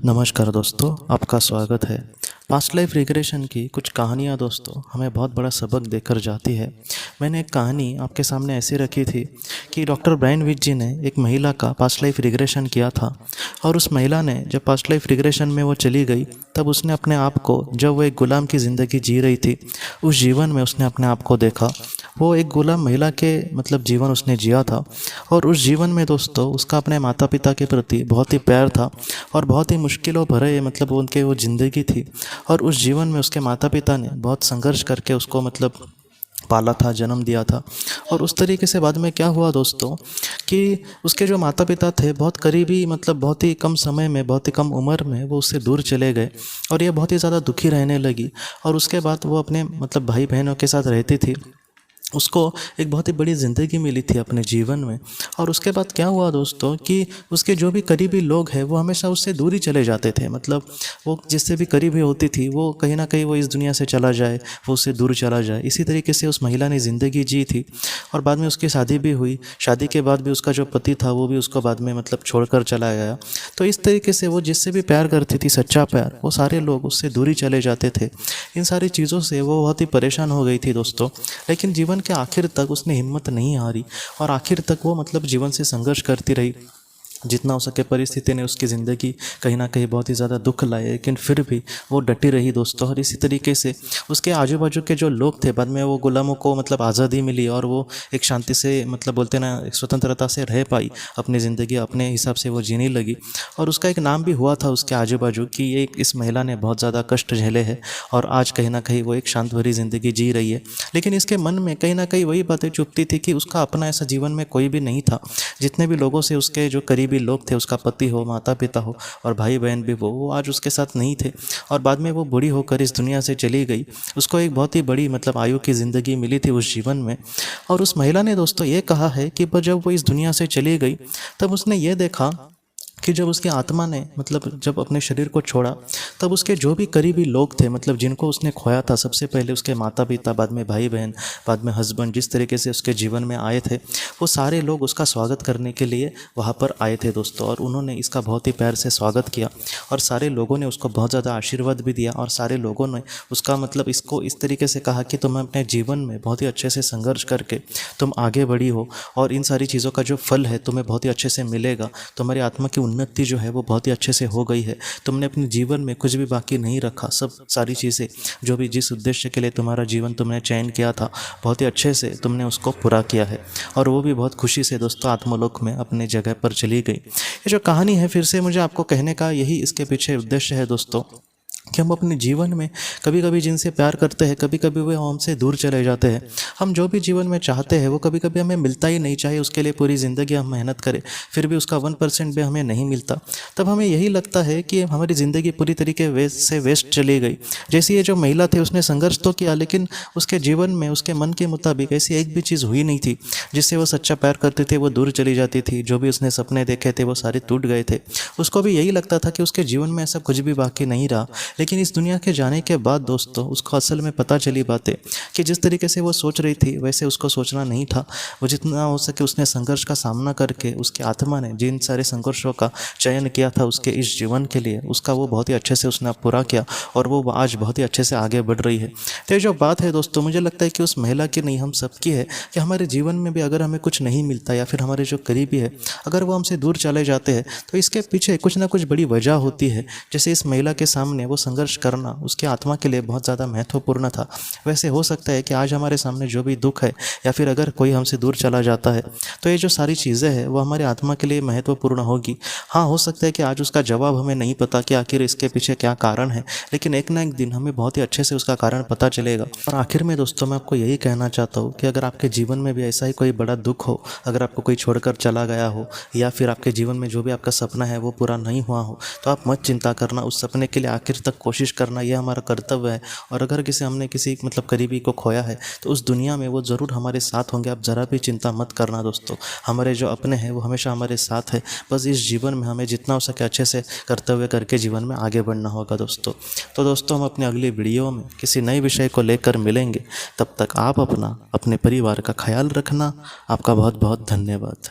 नमस्कार दोस्तों, आपका स्वागत है। पास्ट लाइफ रिग्रेशन की कुछ कहानियाँ दोस्तों हमें बहुत बड़ा सबक देकर जाती है। मैंने एक कहानी आपके सामने ऐसी रखी थी कि डॉक्टर ब्रायन विच जी ने एक महिला का पास्ट लाइफ रिग्रेशन किया था, और उस महिला ने जब पास्ट लाइफ रिग्रेशन में वो चली गई तब उसने अपने आप को, जब वो एक गुलाम की ज़िंदगी जी रही थी, उस जीवन में उसने अपने आप को देखा। वो एक गुलाम महिला के जीवन उसने जिया था, और उस जीवन में दोस्तों उसका अपने माता पिता के प्रति बहुत ही प्यार था और बहुत ही मुश्किलों भरे उनके वो ज़िंदगी थी। और उस जीवन में उसके माता पिता ने बहुत संघर्ष करके उसको पाला था, जन्म दिया था। और उस तरीके से बाद में क्या हुआ दोस्तों कि उसके जो माता पिता थे बहुत करीबी, बहुत ही कम समय में, बहुत ही कम उम्र में वो उससे दूर चले गए, और ये बहुत ही ज़्यादा दुखी रहने लगी। और उसके बाद वो अपने भाई बहनों के साथ रहती थी। उसको एक बहुत ही बड़ी ज़िंदगी मिली थी अपने जीवन में। और उसके बाद क्या हुआ दोस्तों कि उसके जो भी करीबी लोग हैं वो हमेशा उससे दूर ही चले जाते थे। वो जिससे भी करीबी होती थी वो कहीं ना कहीं वो इस दुनिया से चला जाए, वो उससे दूर चला जाए। इसी तरीके से उस महिला ने ज़िंदगी जी थी, और बाद में उसकी शादी भी हुई। शादी के बाद भी उसका जो पति था वो भी उसको बाद में छोड़कर चला गया। तो इस तरीके से वो जिससे भी प्यार करती थी, सच्चा प्यार, वो सारे लोग उससे दूरी चले जाते थे। इन सारी चीज़ों से वो बहुत ही परेशान हो गई थी दोस्तों। लेकिन जीवन के आखिर तक उसने हिम्मत नहीं हारी, और आखिर तक वो जीवन से संघर्ष करती रही। जितना हो सके परिस्थिति ने उसकी ज़िंदगी कहीं ना कहीं बहुत ही ज़्यादा दुख लाए, लेकिन फिर भी वो डटी रही दोस्तों। और इसी तरीके से उसके आजू बाजू के जो लोग थे, बाद में वो गुलामों को आज़ादी मिली, और वो एक शांति से बोलते ना, एक स्वतंत्रता से रह पाई, अपनी ज़िंदगी अपने हिसाब से वो जीने लगी। और उसका एक नाम भी हुआ था उसके आजू बाजू कि ये इस महिला ने बहुत ज़्यादा कष्ट झेले हैं, और आज कहीं ना कहीं वो एक शांत भरी ज़िंदगी जी रही है। लेकिन इसके मन में कहीं ना कहीं वही बातें चुभती थी कि उसका अपना ऐसा जीवन में कोई भी नहीं था। जितने भी लोगों से उसके जो करीबी लोग थे, उसका पति हो, माता पिता हो और भाई बहन भी वो आज उसके साथ नहीं थे। और बाद में वो बूढ़ी होकर इस दुनिया से चली गई। उसको एक बहुत ही बड़ी आयु की ज़िंदगी मिली थी उस जीवन में। और उस महिला ने दोस्तों ये कहा है कि जब वो इस दुनिया से चली गई तब उसने ये देखा कि जब उसकी आत्मा ने जब अपने शरीर को छोड़ा, तब उसके जो भी करीबी लोग थे, जिनको उसने खोया था, सबसे पहले उसके माता पिता, बाद में भाई बहन, बाद में हस्बैंड, जिस तरीके से उसके जीवन में आए थे, वो सारे लोग उसका स्वागत करने के लिए वहाँ पर आए थे दोस्तों। और उन्होंने इसका बहुत ही प्यार से स्वागत किया, और सारे लोगों ने उसको बहुत ज़्यादा आशीर्वाद भी दिया। और सारे लोगों ने उसका इसको इस तरीके से कहा कि तुम अपने जीवन में बहुत ही अच्छे से संघर्ष करके तुम आगे बढ़ी हो, और इन सारी चीज़ों का जो फल है तुम्हें बहुत ही अच्छे से मिलेगा। तुम्हारी आत्मा की उन्नति जो है वो बहुत ही अच्छे से हो गई है। तुमने अपने जीवन में कुछ भी बाकी नहीं रखा, सब सारी चीज़ें जो भी जिस उद्देश्य के लिए तुम्हारा जीवन तुमने चयन किया था, बहुत ही अच्छे से तुमने उसको पूरा किया है। और वो भी बहुत खुशी से दोस्तों आत्मलोक में अपने जगह पर चली गई। ये जो कहानी है, फिर से मुझे आपको कहने का यही इसके पीछे उद्देश्य है दोस्तों, कि हम अपने जीवन में कभी कभी जिनसे प्यार करते हैं, कभी कभी वे हमसे दूर चले जाते हैं। हम जो भी जीवन में चाहते हैं वो कभी कभी हमें मिलता ही नहीं, चाहे उसके लिए पूरी ज़िंदगी हम मेहनत करें, फिर भी उसका 1% भी हमें नहीं मिलता। तब हमें यही लगता है कि हमारी ज़िंदगी पूरी तरीके से वेस्ट चली गई। जैसे ये जो महिला थी, उसने संघर्ष तो किया, लेकिन उसके जीवन में उसके मन के मुताबिक ऐसी एक भी चीज़ हुई नहीं थी जिससे वो सच्चा प्यार करती थी। वो दूर चली जाती थी, जो भी उसने सपने देखे थे वो सारे टूट गए थे। उसको भी यही लगता था कि उसके जीवन में ऐसा कुछ भी बाकी नहीं रहा। लेकिन इस दुनिया के जाने के बाद दोस्तों उसको असल में पता चली बातें कि जिस तरीके से वो सोच रही थी वैसे उसको सोचना नहीं था। वो जितना हो सके उसने संघर्ष का सामना करके, उसकी आत्मा ने जिन सारे संघर्षों का चयन किया था उसके इस जीवन के लिए, उसका वो बहुत ही अच्छे से उसने पूरा किया, और वो आज बहुत ही अच्छे से आगे बढ़ रही है। तो ये जो बात है दोस्तों, मुझे लगता है कि उस महिला की नहीं, हम सबकी है कि हमारे जीवन में भी अगर हमें कुछ नहीं मिलता, या फिर हमारे जो करीबी है अगर वो हमसे दूर चले जाते हैं, तो इसके पीछे कुछ ना कुछ बड़ी वजह होती है। जैसे इस महिला के सामने वो संघर्ष करना उसकी आत्मा के लिए बहुत ज़्यादा महत्वपूर्ण था। वैसे हो सकता है कि आज हमारे सामने जो भी दुख है, या फिर अगर कोई हमसे दूर चला जाता है, तो ये जो सारी चीज़ें हैं वो हमारी आत्मा के लिए महत्वपूर्ण होगी। हाँ, हो सकता है कि आज उसका जवाब हमें नहीं पता कि आखिर इसके पीछे क्या कारण है, लेकिन एक ना एक दिन हमें बहुत ही अच्छे से उसका कारण पता चलेगा। और आखिर में दोस्तों मैं आपको यही कहना चाहता हूँ कि अगर आपके जीवन में भी ऐसा ही कोई बड़ा दुख हो, अगर आपको कोई छोड़कर चला गया हो, या फिर आपके जीवन में जो भी आपका सपना है वो पूरा नहीं हुआ हो, तो आप मत चिंता करना। उस सपने के लिए आखिर तक कोशिश करना, यह हमारा कर्तव्य है। और अगर हमने किसी करीबी को खोया है, तो उस दुनिया में वो ज़रूर हमारे साथ होंगे। आप ज़रा भी चिंता मत करना दोस्तों। हमारे जो अपने हैं वो हमेशा हमारे साथ है। बस इस जीवन में हमें जितना हो सके अच्छे से कर्तव्य करके जीवन में आगे बढ़ना होगा दोस्तों। तो दोस्तों हम अपनी अगली वीडियो में किसी नए विषय को लेकर मिलेंगे। तब तक आप अपने परिवार का ख्याल रखना। आपका बहुत बहुत धन्यवाद।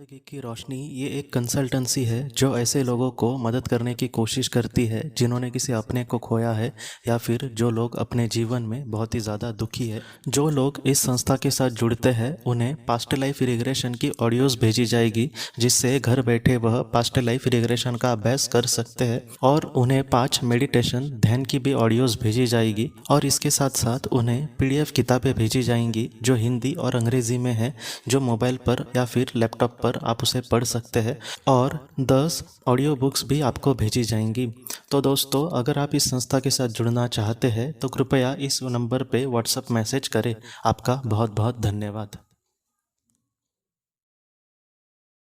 ज़िंदगी की रोशनी ये एक कंसल्टेंसी है जो ऐसे लोगों को मदद करने की कोशिश करती है जिन्होंने किसी अपने को खोया है या फिर जो लोग अपने जीवन में बहुत ही ज़्यादा दुखी है। जो लोग इस संस्था के साथ जुड़ते हैं उन्हें पास्ट लाइफ रिग्रेशन की ऑडियोज़ भेजी जाएगी, जिससे घर बैठे वह पास्ट लाइफ रिग्रेशन का अभ्यास कर सकते हैं। और उन्हें 5 मेडिटेशन ध्यान की भी ऑडियोज़ भेजी जाएगी और इसके साथ साथ उन्हें PDF किताबें भेजी जाएंगी जो हिंदी और अंग्रेज़ी में है, जो मोबाइल पर या फिर लैपटॉप पर आप उसे पढ़ सकते हैं। और 10 ऑडियो बुक्स भी आपको भेजी जाएंगी। तो दोस्तों, अगर आप इस संस्था के साथ जुड़ना चाहते हैं तो कृपया इस नंबर पे व्हाट्सएप मैसेज करें। आपका बहुत बहुत धन्यवाद।